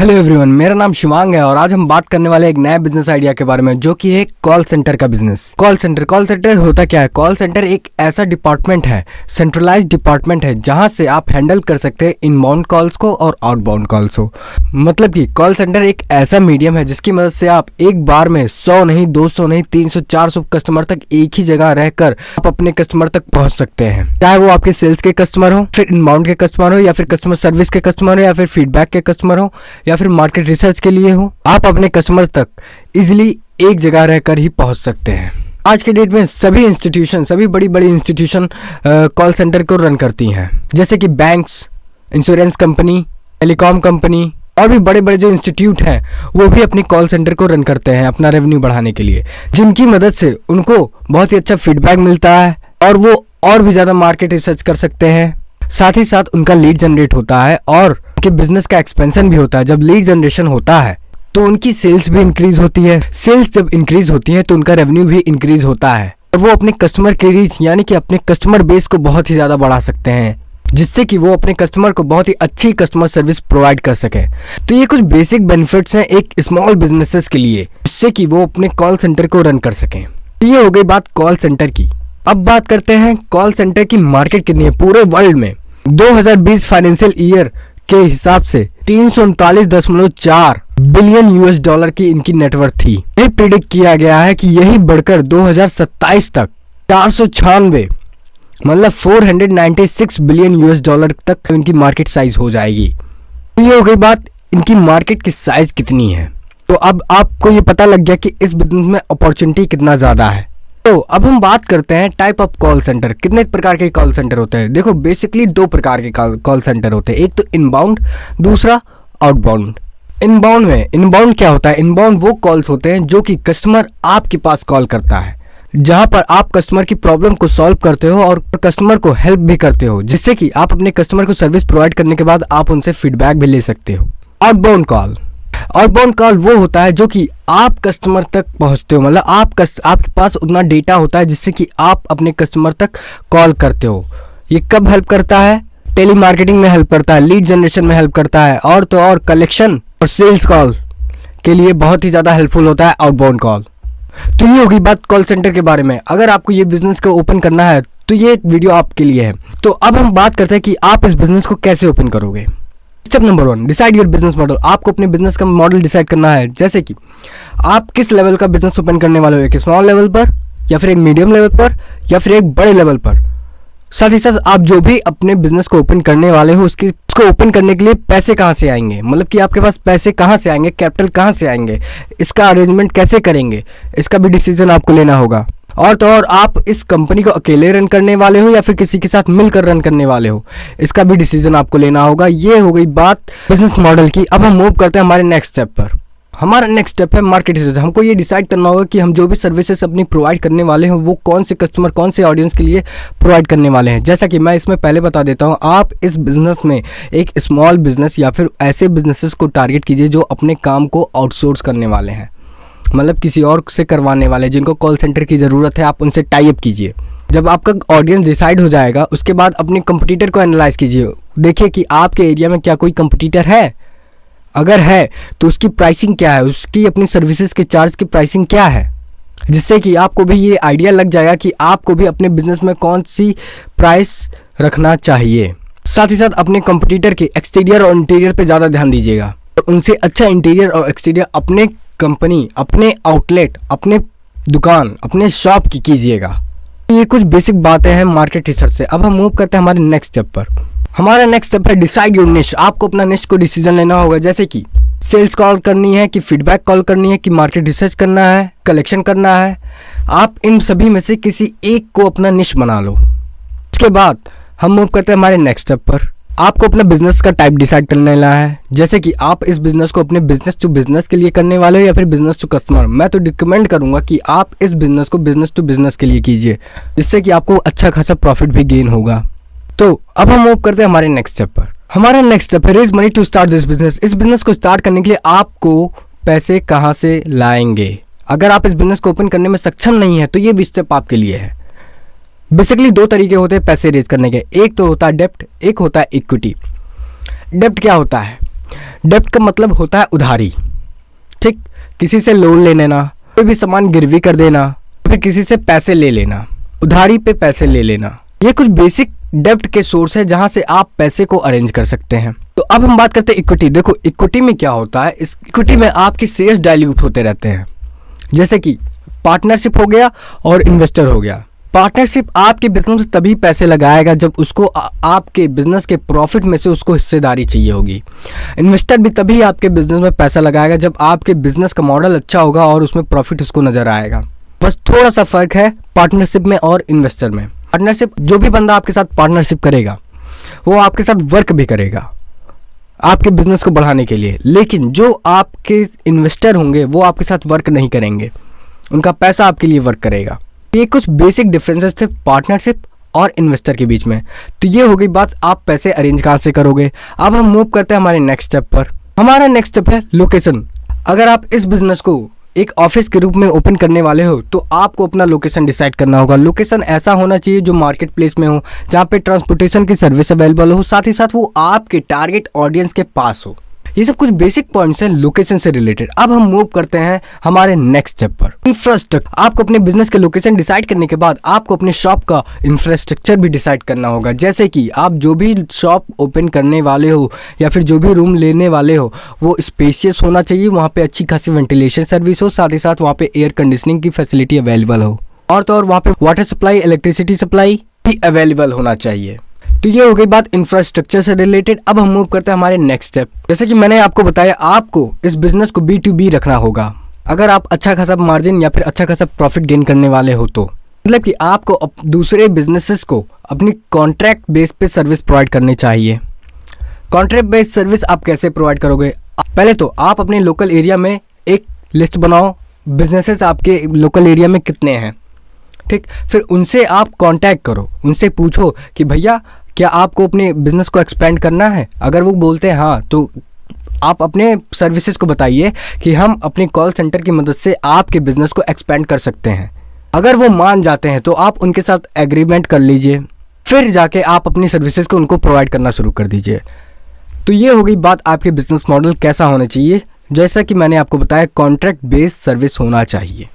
Hello everyone, मेरा नाम शिवांग है और आज हम बात करने वाले एक नए बिजनेस आइडिया के बारे में जो कि है कॉल सेंटर का बिजनेस। कॉल सेंटर होता क्या है? कॉल सेंटर एक ऐसा डिपार्टमेंट है, सेंट्रलाइज्ड डिपार्टमेंट है जहां से आप हैंडल कर सकते हैं इनबाउंड कॉल्स को और आउटबाउंड कॉल्स को। मतलब कि कॉल सेंटर एक ऐसा मीडियम है जिसकी मदद से आप एक बार में 100 नहीं, 200 नहीं, 300, 400 कस्टमर तक एक ही जगह रहकर आप अपने कस्टमर तक पहुंच सकते हैं। चाहे वो आपके सेल्स के कस्टमर हो, फिर इनबाउंड के कस्टमर हो, या फिर कस्टमर सर्विस के कस्टमर हो, या फिर फीडबैक के कस्टमर हो, या फिर मार्केट रिसर्च के लिए हो, आप अपने कस्टमर तक इजीली एक जगह रहकर ही पहुंच सकते हैं। आज के डेट में सभी बड़ी बड़ी इंस्टीट्यूशन कॉल सेंटर को रन करती हैं, जैसे कि banks, insurance company, telecom company और भी बड़े बड़े जो इंस्टीट्यूट हैं वो भी अपनी कॉल सेंटर को रन करते हैं अपना रेवेन्यू बढ़ाने के लिए, जिनकी मदद से उनको बहुत ही अच्छा फीडबैक मिलता है और वो और भी ज़्यादा मार्केट रिसर्च कर सकते हैं। साथ ही साथ उनका लीड जनरेट होता है और उनके बिजनेस का एक्सपेंशन भी होता है। जब लीड जनरेशन होता है तो उनकी सेल्स भी इंक्रीज होती है। सेल्स जब इंक्रीज होती है तो उनका रेवेन्यू भी इंक्रीज होता है और वो अपने कस्टमर की रीच यानी कि अपने कस्टमर बेस को बहुत ही ज़्यादा बढ़ा सकते हैं, जिससे कि वो अपने कस्टमर को बहुत ही अच्छी कस्टमर सर्विस प्रोवाइड कर सके। तो ये कुछ बेसिक बेनिफिट्स हैं एक स्मॉल बिजनेसेस के लिए, जिससे कि वो अपने कॉल सेंटर को रन कर सकें। ये हो गई बात कॉल सेंटर की। अब बात करते हैं कॉल सेंटर की मार्केट कितनी है पूरे वर्ल्ड में। 2020 फाइनेंशियल ईयर के हिसाब से 339.4 बिलियन यूएस डॉलर की इनकी नेटवर्थ थी। यही प्रिडिक्ट किया गया है कि यही बढ़कर 2027 तक 496 मतलब 496 बिलियन यूएस डॉलर तक इनकी मार्केट साइज हो जाएगी। ये हो गई बात इनकी मार्केट की साइज कितनी है। तो अब आपको ये पता लग गया कि इस बिजनेस में अपॉर्चुनिटी कितना ज़्यादा है। तो अब हम बात करते हैं टाइप ऑफ कॉल सेंटर। कितने प्रकार के कॉल सेंटर होते हैं? देखो बेसिकली दो प्रकार के कॉल सेंटर होते हैं, एक तो इनबाउंड, दूसरा आउटबाउंड। इनबाउंड क्या होता है? इनबाउंड वो कॉल्स होते हैं जो कि कस्टमर आपके पास कॉल करता है, जहां पर आप कस्टमर की प्रॉब्लम को सॉल्व करते हो और कस्टमर को हेल्प भी करते हो, जिससे कि आप अपने कस्टमर को सर्विस प्रोवाइड करने के बाद आप उनसे फीडबैक भी ले सकते हो। आउटबाउंड कॉल वो होता है जो कि आप कस्टमर तक पहुंचते हो, मतलब आपके पास उतना डेटा होता है जिससे कि आप अपने कस्टमर तक कॉल करते हो। ये कब हेल्प करता है? टेली मार्केटिंग में हेल्प करता है, लीड जनरेशन में हेल्प करता है, और तो और कलेक्शन और सेल्स कॉल के लिए बहुत ही ज़्यादा हेल्पफुल होता है आउटबाउंड कॉल। तो ये होगी बात कॉल सेंटर के बारे में। अगर आपको ये बिजनेस को ओपन करना है तो ये वीडियो आपके लिए है। तो अब हम बात करते हैं कि आप इस बिजनेस को कैसे ओपन करोगे। Step number 1, decide your business model. आपको अपने बिजनेस का मॉडल डिसाइड करना है, जैसे कि आप किस लेवल का बिजनेस ओपन करने वाले हो, एक स्मॉल लेवल पर या फिर एक मीडियम लेवल पर या फिर एक बड़े लेवल पर। साथ ही साथ आप जो भी अपने बिजनेस को ओपन करने वाले हो उसको ओपन करने के लिए पैसे कहाँ से आएंगे, मतलब कि आपके पास पैसे कहाँ से आएंगे, कैपिटल कहाँ से आएंगे, इसका अरेंजमेंट कैसे करेंगे, इसका भी डिसीजन आपको लेना होगा। और तो और आप इस कंपनी को अकेले रन करने वाले हो या फिर किसी के साथ मिलकर रन करने वाले हो, इसका भी डिसीजन आपको लेना होगा। ये हो गई बात बिजनेस मॉडल की। अब हम मूव करते हैं हमारे नेक्स्ट स्टेप पर। हमारा नेक्स्ट स्टेप है मार्केट रिसर्च। हमको ये डिसाइड करना होगा कि हम जो भी सर्विसेज अपनी प्रोवाइड करने वाले हैं वो कौन से कस्टमर, कौन से ऑडियंस के लिए प्रोवाइड करने वाले हैं। जैसा कि मैं इसमें पहले बता देता हूँ, आप इस बिजनेस में एक स्मॉल बिजनेस या फिर ऐसे बिजनेसेस को टारगेट कीजिए जो अपने काम को आउटसोर्स करने वाले हैं, मतलब किसी और से करवाने वाले, जिनको कॉल सेंटर की ज़रूरत है, आप उनसे टाई अप कीजिए। जब आपका ऑडियंस डिसाइड हो जाएगा उसके बाद अपने कंपटीटर को एनालाइज कीजिए। देखिए कि आपके एरिया में क्या कोई कंपटीटर है, अगर है तो उसकी प्राइसिंग क्या है, उसकी अपनी सर्विसेज के चार्ज की प्राइसिंग क्या है, जिससे कि आपको भी ये आइडिया लग जाएगा कि आपको भी अपने बिजनेस में कौन सी प्राइस रखना चाहिए। साथ ही साथ अपने कंपटीटर के एक्सटीरियर और इंटीरियर पे ज़्यादा ध्यान दीजिएगा और उनसे अच्छा इंटीरियर और एक्सटीरियर अपने कंपनी, अपने आउटलेट, अपने दुकान, अपने शॉप की कीजिएगा। ये कुछ बेसिक बातें हैं मार्केट रिसर्च से। अब हम मूव करते हैं हमारे नेक्स्ट स्टेप पर। हमारा नेक्स्ट स्टेप है डिसाइड योर निश। आपको अपना निश को डिसीजन लेना होगा, जैसे कि सेल्स कॉल करनी है कि फीडबैक कॉल करनी है कि मार्केट रिसर्च करना है, कलेक्शन करना है। आप इन सभी में से किसी एक को अपना निश बना लो। इसके बाद हम मूव करते हैं हमारे नेक्स्ट स्टेप पर। आपको अपना बिजनेस का टाइप डिसाइड करने लेना है, जैसे कि आप इस बिजनेस को अपने बिजनेस टू बिजनेस के लिए करने वाले हो या फिर बिजनेस टू कस्टमर। मैं तो रिकमेंड करूंगा कि आप इस बिजनेस को बिजनेस टू बिजनेस के लिए कीजिए, जिससे कि आपको अच्छा खासा प्रॉफिट भी गेन होगा। तो अब हम मूव करते हैं हमारे नेक्स्ट स्टेप पर। हमारा नेक्स्ट स्टेप है raise money to start this business. इस बिजनेस को स्टार्ट करने के लिए आपको पैसे कहाँ से लाएंगे। अगर आप इस बिजनेस को ओपन करने में सक्षम नहीं है तो ये भी स्टेप आपके लिए है। बेसिकली दो तरीके होते हैं पैसे रेज करने के, एक तो होता है डेप्ट, एक होता है इक्विटी। डेप्ट क्या होता है? डेब्ट का मतलब होता है उधारी, ठीक, किसी से लोन ले लेना, कोई भी सामान गिरवी कर देना, फिर किसी से पैसे ले लेना, उधारी पे पैसे ले लेना। ये कुछ बेसिक डेब्ट के सोर्स है जहां से आप पैसे को अरेंज कर सकते हैं। तो अब हम बात करते हैं इक्विटी। देखो इक्विटी में क्या होता है, इस इक्विटी में आपके शेयर्स डाइल्यूट होते रहते हैं, जैसे कि पार्टनरशिप हो गया और इन्वेस्टर हो गया। पार्टनरशिप आपके बिजनेस में तभी पैसे लगाएगा जब उसको आपके बिजनेस के प्रॉफिट में से उसको हिस्सेदारी चाहिए होगी। इन्वेस्टर भी तभी आपके बिजनेस में पैसा लगाएगा जब आपके बिजनेस का मॉडल अच्छा होगा और उसमें प्रॉफिट उसको नजर आएगा। बस थोड़ा सा फर्क है पार्टनरशिप में और इन्वेस्टर में। पार्टनरशिप, जो भी बंदा आपके साथ पार्टनरशिप करेगा वो आपके साथ वर्क भी करेगा आपके बिजनेस को बढ़ाने के लिए, लेकिन जो आपके इन्वेस्टर होंगे वो आपके साथ वर्क नहीं करेंगे, उनका पैसा आपके लिए वर्क करेगा। ये कुछ बेसिक डिफरेंसेस थे पार्टनरशिप और इन्वेस्टर के बीच में। तो ये हो गई बात आप पैसे अरेंज कहाँ से करोगे। अब हम मूव करते हैं हमारे नेक्स्ट स्टेप पर। हमारा नेक्स्ट स्टेप है लोकेशन। अगर आप इस बिजनेस को एक ऑफिस के रूप में ओपन करने वाले हो तो आपको अपना लोकेशन डिसाइड करना होगा। लोकेशन ऐसा होना चाहिए जो मार्केट प्लेस में हो, जहाँ पे ट्रांसपोर्टेशन की सर्विस अवेलेबल हो, साथ ही साथ वो आपके टारगेट ऑडियंस के पास हो। ये सब कुछ बेसिक पॉइंट्स हैं लोकेशन से रिलेटेड। अब हम मूव करते हैं हमारे नेक्स्ट स्टेप पर, इंफ्रास्ट्रक्चर। आपको अपने बिजनेस के लोकेशन डिसाइड करने के बाद आपको अपने शॉप का इंफ्रास्ट्रक्चर भी डिसाइड करना होगा। जैसे कि आप जो भी शॉप ओपन करने वाले हो या फिर जो भी रूम लेने वाले हो वो स्पेशियस होना चाहिए, वहाँ पे अच्छी खासी वेंटिलेशन सर्विस हो, साथ ही साथ वहाँ पे एयर कंडीशनिंग की फैसिलिटी अवेलेबल हो, और तो और वहाँ पे वाटर सप्लाई, इलेक्ट्रिसिटी सप्लाई भी अवेलेबल होना चाहिए। तो ये हो गई बात इंफ्रास्ट्रक्चर से रिलेटेड। अब हम मूव करते हैं हमारे नेक्स्ट स्टेप। जैसे कि मैंने आपको बताया, आपको इस बिजनेस को B2B रखना होगा। अगर आप अच्छा खासा मार्जिन या फिर अच्छा खासा प्रॉफिट गेन करने वाले हो तो मतलब कि आपको दूसरे बिजनेसेस को अपनी कॉन्ट्रैक्ट बेस पे सर्विस प्रोवाइड करनी चाहिए। कॉन्ट्रैक्ट बेस्ड सर्विस आप कैसे प्रोवाइड करोगे? पहले तो आप अपने लोकल एरिया में एक लिस्ट बनाओ, बिजनेसेस आपके लोकल एरिया में कितने हैं, ठीक। फिर उनसे आप कांटेक्ट करो, उनसे पूछो कि भैया क्या आपको अपने बिजनेस को एक्सपेंड करना है। अगर वो बोलते हैं हाँ, तो आप अपने सर्विसेज को बताइए कि हम अपने कॉल सेंटर की मदद से आपके बिजनेस को एक्सपेंड कर सकते हैं। अगर वो मान जाते हैं तो आप उनके साथ एग्रीमेंट कर लीजिए, फिर जाके आप अपनी सर्विसेज को उनको प्रोवाइड करना शुरू कर दीजिए। तो ये हो गई बात आपके बिजनेस मॉडल कैसा होना चाहिए। जैसा कि मैंने आपको बताया, कॉन्ट्रैक्ट बेस्ड सर्विस होना चाहिए।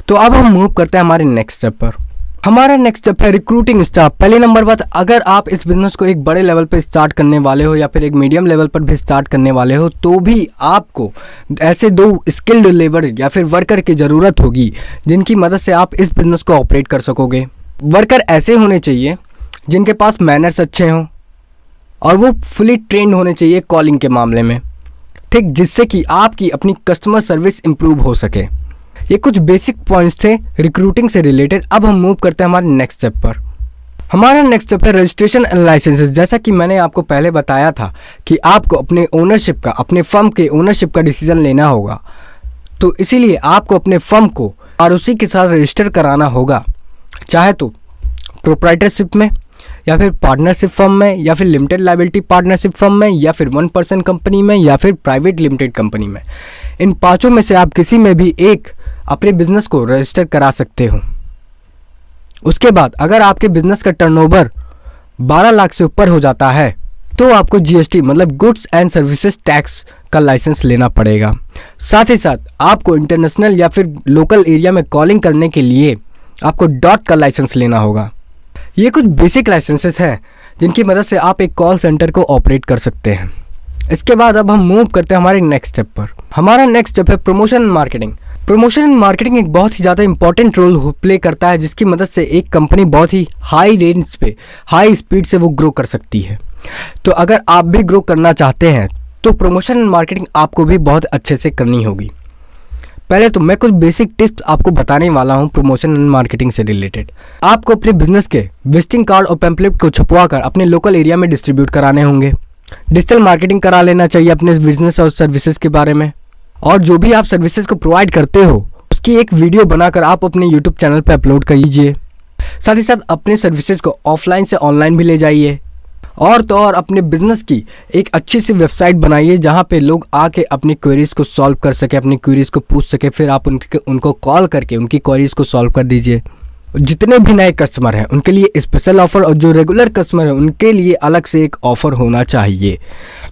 तो अब हम मूव करते हैं हमारे नेक्स्ट स्टेप पर। हमारा नेक्स्ट स्टेप है रिक्रूटिंग स्टाफ। पहले नंबर बात, अगर आप इस बिजनेस को एक बड़े लेवल पर स्टार्ट करने वाले हो या फिर एक मीडियम लेवल पर भी स्टार्ट करने वाले हो तो भी आपको ऐसे 2 स्किल्ड लेबर या फिर वर्कर की ज़रूरत होगी जिनकी मदद से आप इस बिजनेस को ऑपरेट कर सकोगे। वर्कर ऐसे होने चाहिए जिनके पास मैनर्स अच्छे हों और वो फुली ट्रेंड होने चाहिए कॉलिंग के मामले में, ठीक, जिससे कि आपकी अपनी कस्टमर सर्विस इंप्रूव हो सके। ये कुछ बेसिक पॉइंट्स थे रिक्रूटिंग से रिलेटेड। अब हम मूव करते हैं हमारे नेक्स्ट स्टेप पर। हमारा नेक्स्ट स्टेप है रजिस्ट्रेशन एंड लाइसेंसेस। जैसा कि मैंने आपको पहले बताया था कि आपको अपने ओनरशिप का, अपने फर्म के ओनरशिप का डिसीजन लेना होगा, तो इसीलिए आपको अपने फर्म को ROC के साथ रजिस्टर कराना होगा, चाहे तो प्रोप्राइटरशिप में या फिर पार्टनरशिप फर्म में या फिर लिमिटेड लायबिलिटी पार्टनरशिप फर्म में या फिर 1 पर्सन कंपनी में या फिर प्राइवेट लिमिटेड कंपनी में। इन 5 में से आप किसी में भी एक अपने बिजनेस को रजिस्टर करा सकते हो। उसके बाद अगर आपके बिजनेस का टर्नओवर 12 लाख से ऊपर हो जाता है तो आपको GST मतलब गुड्स एंड सर्विसेज टैक्स का लाइसेंस लेना पड़ेगा। साथ ही साथ आपको इंटरनेशनल या फिर लोकल एरिया में कॉलिंग करने के लिए आपको डॉट का लाइसेंस लेना होगा। ये कुछ बेसिक लाइसेंसेस हैं जिनकी मदद से आप एक कॉल सेंटर को ऑपरेट कर सकते हैं। इसके बाद अब हम मूव करते हैं हमारे नेक्स्ट स्टेप पर। हमारा नेक्स्ट स्टेप है promotion and marketing. Promotion and marketing एक बहुत ही ज़्यादा इंपॉर्टेंट रोल प्ले करता है जिसकी मदद से एक कंपनी बहुत ही हाई रेंज पे, हाई स्पीड से वो ग्रो कर सकती है। तो अगर आप भी ग्रो करना चाहते हैं तो प्रमोशन एंड मार्केटिंग आपको भी बहुत अच्छे से करनी होगी। पहले तो मैं कुछ बेसिक टिप्स आपको बताने वाला हूं प्रमोशन एंड मार्केटिंग से रिलेटेड। आपको अपने बिजनेस के विजिटिंग कार्ड और पैम्पलेट को छपवा कर अपने लोकल एरिया में डिस्ट्रीब्यूट कराने होंगे। डिजिटल मार्केटिंग करा लेना चाहिए अपने बिजनेस और सर्विसेज के बारे में, और जो भी आप सर्विसेज को प्रोवाइड करते हो उसकी एक वीडियो बनाकर आप अपने यूट्यूब चैनल पर अपलोड कीजिए। साथ ही साथ अपने सर्विसेज को ऑफलाइन से ऑनलाइन भी ले जाइए, और तो और अपने बिजनेस की एक अच्छी सी वेबसाइट बनाइए जहाँ पे लोग आके अपनी क्वेरीज को सॉल्व कर सके, अपनी क्वेरीज को पूछ सके, फिर आप उनको कॉल करके उनकी क्वेरीज को सॉल्व कर दीजिए। जितने भी नए कस्टमर हैं उनके लिए स्पेशल ऑफर, और जो रेगुलर कस्टमर हैं उनके लिए अलग से एक ऑफर होना चाहिए।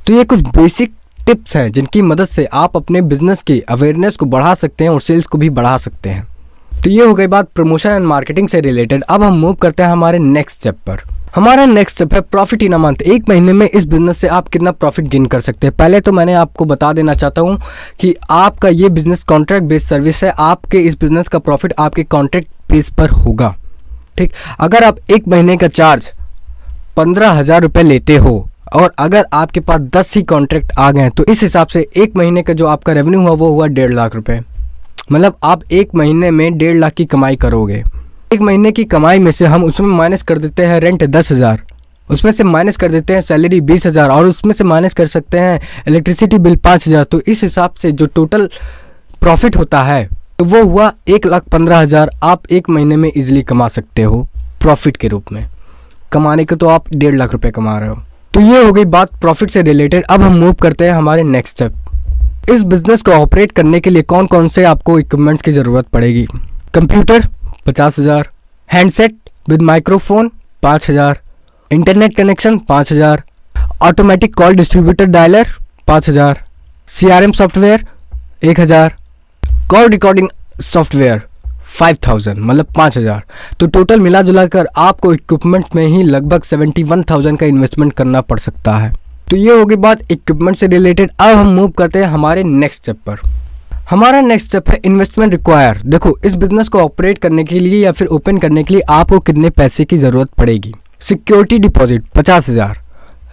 तो ये कुछ बेसिक टिप्स हैं जिनकी मदद से आप अपने बिजनेस की अवेयरनेस को बढ़ा सकते हैं और सेल्स को भी बढ़ा सकते हैं। तो ये हो गई बात प्रमोशन एंड मार्केटिंग से रिलेटेड। अब हम मूव करते हैं हमारे नेक्स्ट स्टेप पर। हमारा नेक्स्ट स्टेप है प्रॉफिट इन अ मंथ। एक महीने में इस बिजनेस से आप कितना प्रॉफिट गेन कर सकते हैं। पहले तो मैंने आपको बता देना चाहता हूँ कि आपका ये बिजनेस कॉन्ट्रैक्ट बेस्ड सर्विस है। आपके इस बिजनेस का प्रॉफिट आपके कॉन्ट्रैक्ट बेस पर होगा, ठीक। अगर आप एक महीने का चार्ज 15,000 रुपये लेते हो और अगर आपके पास 10 ही कॉन्ट्रैक्ट आ गए तो इस हिसाब से एक महीने का जो आपका रेवेन्यू हुआ वो हुआ 1.5 लाख रुपए। मतलब आप एक महीने में 1.5 लाख की कमाई करोगे। एक महीने की कमाई में से हम उसमें माइनस कर देते हैं रेंट 10,000, उसमें से माइनस कर देते हैं सैलरी 20,000 और उसमें से माइनस कर सकते हैं इलेक्ट्रिसिटी बिल 5,000। तो इस हिसाब से जो टोटल प्रॉफिट होता है तो वो हुआ 1,15,000। आप एक महीने में इजीली कमा सकते हो प्रॉफिट के रूप में। कमाने के तो आप 1.5 लाख रुपए कमा रहे हो। तो ये हो गई बात प्रॉफिट से रिलेटेड। अब हम मूव करते हैं हमारे नेक्स्ट स्टेप। इस बिजनेस को ऑपरेट करने के लिए कौन कौन से आपको इक्विपमेंट्स की ज़रूरत पड़ेगी। Computer 50,000, handset with microphone 5,000, internet connection 5,000, automatic call distributor dialer 5,000, CRM software 1,000, call recording software 5,000, मतलब 5,000। तो टोटल मिला जुला कर आपको इक्विपमेंट में ही लगभग 71,000 का इन्वेस्टमेंट करना पड़ सकता है। तो ये होगी बात इक्विपमेंट से रिलेटेड। अब हम मूव करते हैं हमारे नेक्स्ट स्टेप पर। हमारा नेक्स्ट स्टेप है इन्वेस्टमेंट रिक्वायर। देखो, इस बिजनेस को ऑपरेट करने के लिए या फिर ओपन करने के लिए आपको कितने पैसे की ज़रूरत पड़ेगी। Security deposit 50,000,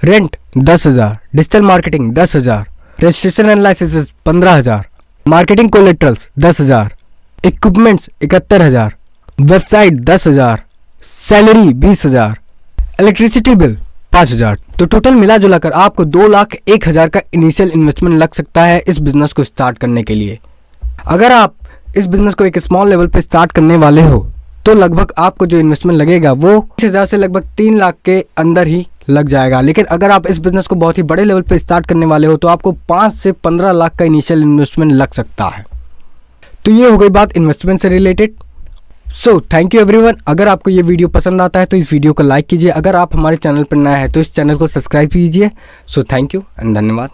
rent 10,000, digital marketing 10,000, registration and licenses 15,000, marketing collaterals 10,000, equipments 71,000, website 10,000, salary 20,000, electricity bill 5,000। तो टोटल मिला जुला कर आपको 2,01,000 का इनिशियल इन्वेस्टमेंट लग सकता है इस बिजनेस को स्टार्ट करने के लिए। अगर आप इस बिजनेस को एक स्मॉल लेवल पे स्टार्ट करने वाले हो तो लगभग आपको जो इन्वेस्टमेंट लगेगा वो 20,000 से लगभग 3 लाख के अंदर ही लग जाएगा। लेकिन अगर आप इस बिजनेस को बहुत ही बड़े लेवल पे स्टार्ट करने वाले हो तो आपको 5 से 15 लाख का इनिशियल इन्वेस्टमेंट लग सकता है। तो ये हो गई बात इन्वेस्टमेंट से related. So thank you everyone. अगर आपको ये वीडियो पसंद आता है तो इस वीडियो को लाइक कीजिए। अगर आप हमारे चैनल पर नए हैं तो इस चैनल को सब्सक्राइब कीजिए। सो थैंक यू एंड धन्यवाद।